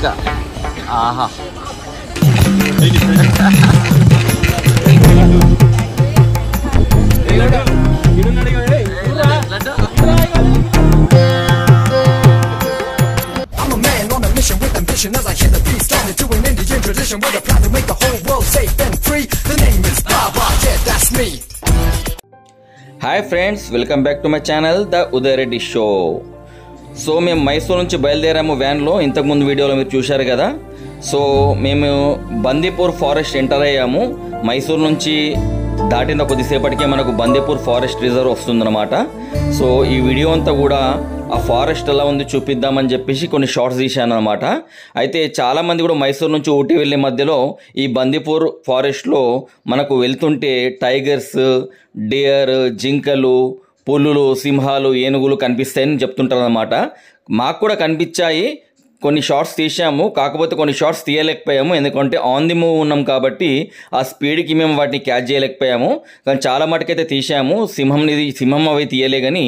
జింక ఆహా As I hit the beat, started doing Indian tradition with a plan to make the whole world safe and free. The name is Baba, yeah, that's me. Hi friends, welcome back to my channel, The Uday Reddy Show. So మేము మైసూర్ నుంచి బయలుదేరాము వ్యాన్లో. ఇంతకుముందు వీడియోలో మీరు చూశారు కదా. So మేము బందీపూర్ ఫారెస్ట్ ఎంటర్ అయ్యాము. మైసూర్ నుంచి దాటిన కొద్దిసేపటికే మనకు బందీపూర్ ఫారెస్ట్ రిజర్వ్ వస్తుందన్నమాట. సో ఈ వీడియో అంతా కూడా ఆ ఫారెస్ట్ ఎలా ఉంది చూపిద్దామని చెప్పేసి కొన్ని షార్ట్స్ తీశాను అనమాట. అయితే చాలామంది కూడా మైసూర్ నుంచి ఊటీ వెళ్ళే మధ్యలో ఈ బందీపూర్ ఫారెస్ట్లో మనకు వెళ్తుంటే టైగర్స్, డియర్, జింకలు, పులులు, సింహాలు, ఏనుగులు కనిపిస్తాయని చెప్తుంటారు అనమాట. మాకు కూడా కనిపించాయి. కొన్ని షార్ట్స్ తీసాము, కాకపోతే కొన్ని షార్ట్స్ తీయలేకపోయాము. ఎందుకంటే ఆన్ ది మూవ్ ఉన్నాం కాబట్టి ఆ స్పీడ్కి మేము వాటిని క్యాచ్ చేయలేకపోయాము. కానీ చాలా మటుకైతే తీసాము. సింహం అవి తీయలే, కానీ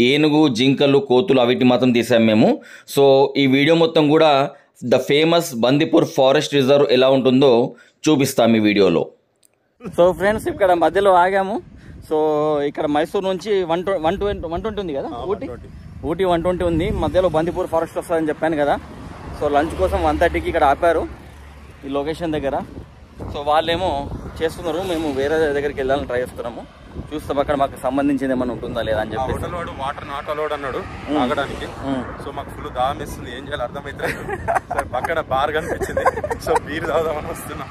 ఏనుగు, జింకలు, కోతులు అవిటి మాత్రం తీసాము మేము. సో ఈ వీడియో మొత్తం కూడా the famous Bandipur forest reserve ఎలా ఉంటుందో చూపిస్తాము ఈ వీడియోలో. సో ఫ్రెండ్స్, ఇక్కడ మధ్యలో ఆగాము. సో ఇక్కడ మైసూర్ నుంచి 120 ఉంది కదా, ఊటీ 120 ఉంది. మధ్యలో బందీపూర్ ఫారెస్ట్ వస్తుందని చెప్పాను కదా. సో లంచ్ కోసం 130కి ఇక్కడ ఆపారు ఈ లొకేషన్ దగ్గర. సో వాళ్ళేమో చేస్తున్నారు, మేము వేరే దగ్గరికి వెళ్ళాలని ట్రై చేస్తున్నాము. చూస్తాం అక్కడ మాకు సంబంధించింది ఏమైనా ఉంటుందా లేదా అని చెప్పి. వాటర్ నాట్ అలౌడ్ అన్నాడు తాగడానికి. సో మాకు ఫుల్ దాహం వేస్తుంది, ఏం చేయాలి అర్థమైతే పక్కన బార్ కనిపించింది. సో బీర్ తాగుదామని వస్తున్నాం.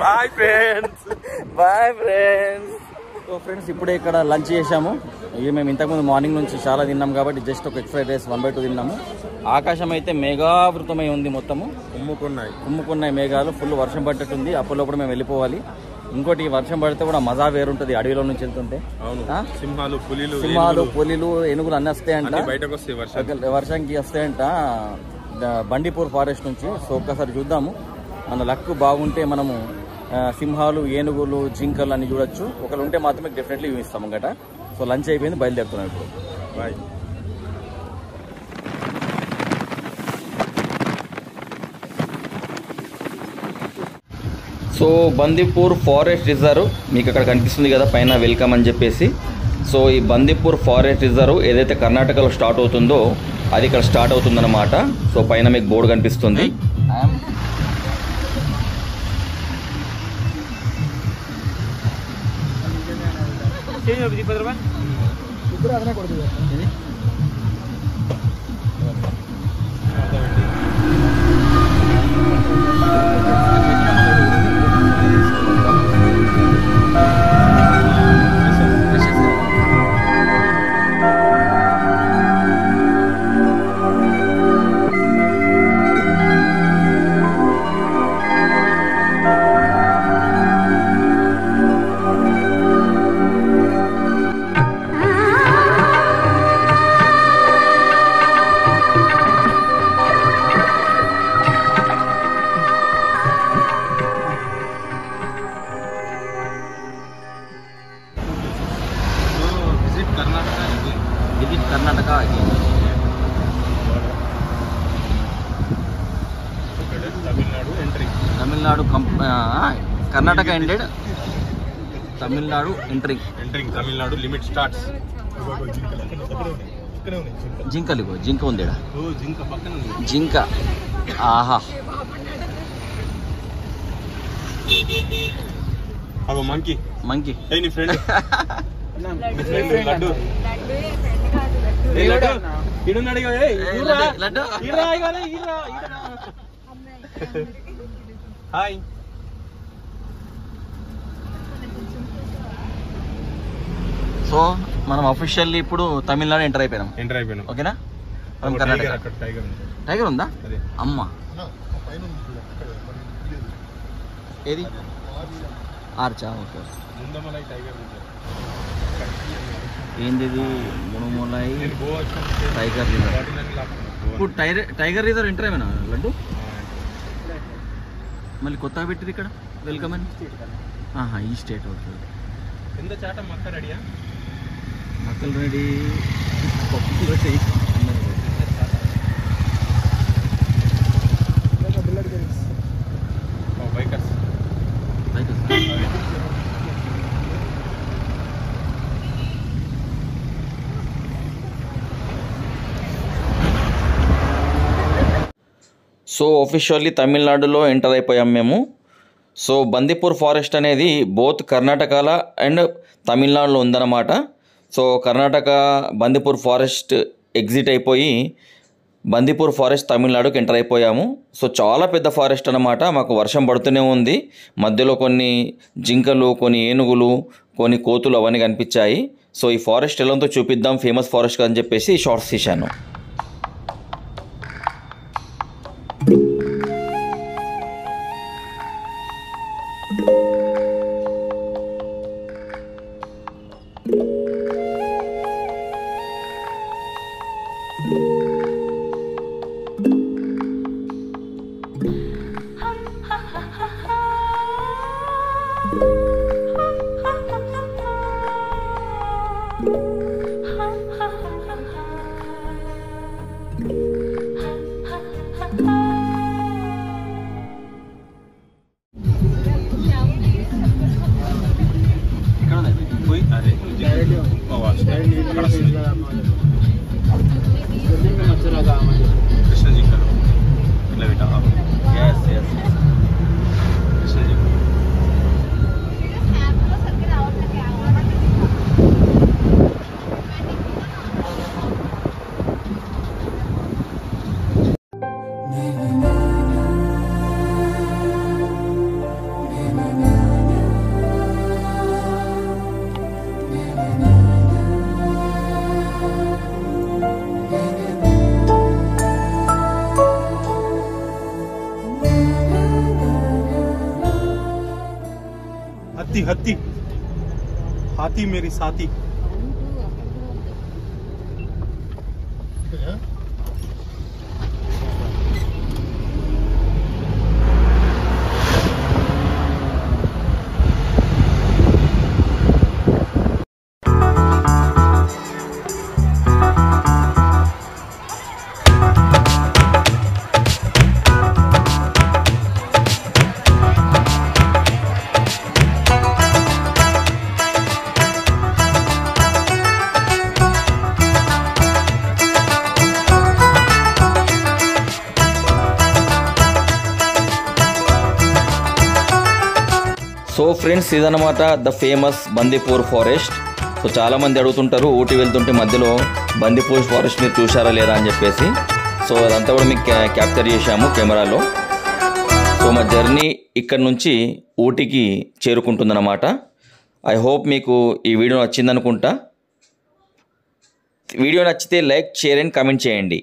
Bye friends, bye friends. So friends, ఇప్పుడే ఇక్కడ లంచ్ చేసాము. ఇవి మేము ఇంతకుముందు మార్నింగ్ నుంచి చాలా తిన్నాం కాబట్టి జస్ట్ ఒక ఎగ్ ఫ్రైడ్ రైస్ 1/2 తిన్నాము. ఆకాశం అయితే మేఘావృతమై ఉంది, మొత్తము కుమ్ముకున్నాయి మేఘాలు. ఫుల్ వర్షం పడ్డట్టుంది. అప్పటిలోప్పుడు మేము వెళ్ళిపోవాలి. ఇంకోటి, వర్షం పడితే కూడా మజా వేరుంటుంది అడవిలో నుంచి వెళ్తుంటే. సింహాలు, పులిలు, ఏనుగులు అన్నీ వస్తాయంట, వర్షంకి వస్తాయంట బందీపూర్ ఫారెస్ట్ నుంచి. సో ఒక్కసారి చూద్దాము, మన లక్ బాగుంటే మనము సింహాలు, ఏనుగులు, జింకలు అని చూడొచ్చు. ఒకరు ఉంటే మాత్రమే డెఫినెట్లీ చూపిస్తాము గట. సో లంచ్ అయిపోయింది, బయలుదేరుతున్నాం ఇప్పుడు. Bye. So Bandipur forest reserve మీకు అక్కడ కనిపిస్తుంది కదా పైన, వెల్కమ్ అని చెప్పేసి. సో ఈ బందీపూర్ ఫారెస్ట్ రిజర్వ్ ఏదైతే కర్ణాటకలో స్టార్ట్ అవుతుందో అది ఇక్కడ స్టార్ట్ అవుతుందన్నమాట. సో పైన మీకు బోర్డు కనిపిస్తుంది. Karnataka Tamil Nadu Karnataka ended, Tamil Nadu entering Tamil Nadu limit starts. జింక ఉంది, జింక. ఆహా, monkey. Friend laddu hi. So మనం అఫీషియల్లీ ఇప్పుడు తమిళనాడు ఎంటర్ అయిపోయినాం. ఓకేనా? మనం కర్ణాటక. టైగర్ ఉందా? అమ్మ, ఏది ఆర్చా? ఓకే. ఏంది మునుమలై టైగర్ రిజర్వ్. ఇప్పుడు టైగర్ రిజర్వ్ ఎంటర్ అయిపోయినా లడ్డు? మళ్ళీ కొత్తగా పెట్టింది ఇక్కడ వెల్కమ్ అని. ఈ స్టేట్. ఓకే. మక్కలు రెడీ. సో ఆఫీషియల్లీ తమిళనాడులో ఎంటర్ అయిపోయాం మేము. సో బందిపూర్ ఫారెస్ట్ అనేది బోత్ కర్ణాటకల అండ్ తమిళనాడులో ఉందన్నమాట. So Karnataka Bandipur forest exit అయిపోయి బందిపూర్ ఫారెస్ట్ తమిళనాడుకి ఎంటర్ అయిపోయాము. సో చాలా పెద్ద ఫారెస్ట్ అన్నమాట. మాకు వర్షం పడుతూనే ఉంది, మధ్యలో కొన్ని జింకలు, కొన్ని ఏనుగులు, కొన్ని కోతులు అవన్నీ కనిపించాయి. సో ఈ ఫారెస్ట్ ఎలా ఉందో చూపిద్దాం, ఫేమస్ ఫారెస్ట్ అని చెప్పేసి షార్ట్స్ తీశాను. हत्ती हाथी मेरी साथी. సో ఫ్రెండ్స్, ఇదన్నమాట the famous Bandipur forest. So చాలామంది అడుగుతుంటారు ఊటీ వెళ్తుంటే మధ్యలో బందిపూర్ ఫారెస్ట్ మీరు చూసారా లేదా అని చెప్పేసి. సో అదంతా కూడా మీకు క్యాప్చర్ చేశాము కెమెరాలో. సో మా జర్నీ ఇక్కడ నుంచి ఊటీకి చేరుకుంటుందన్నమాట. ఐ హోప్ మీకు ఈ వీడియో నచ్చిందనుకుంటా. వీడియో నచ్చితే లైక్, షేర్ అండ్ కామెంట్ చేయండి.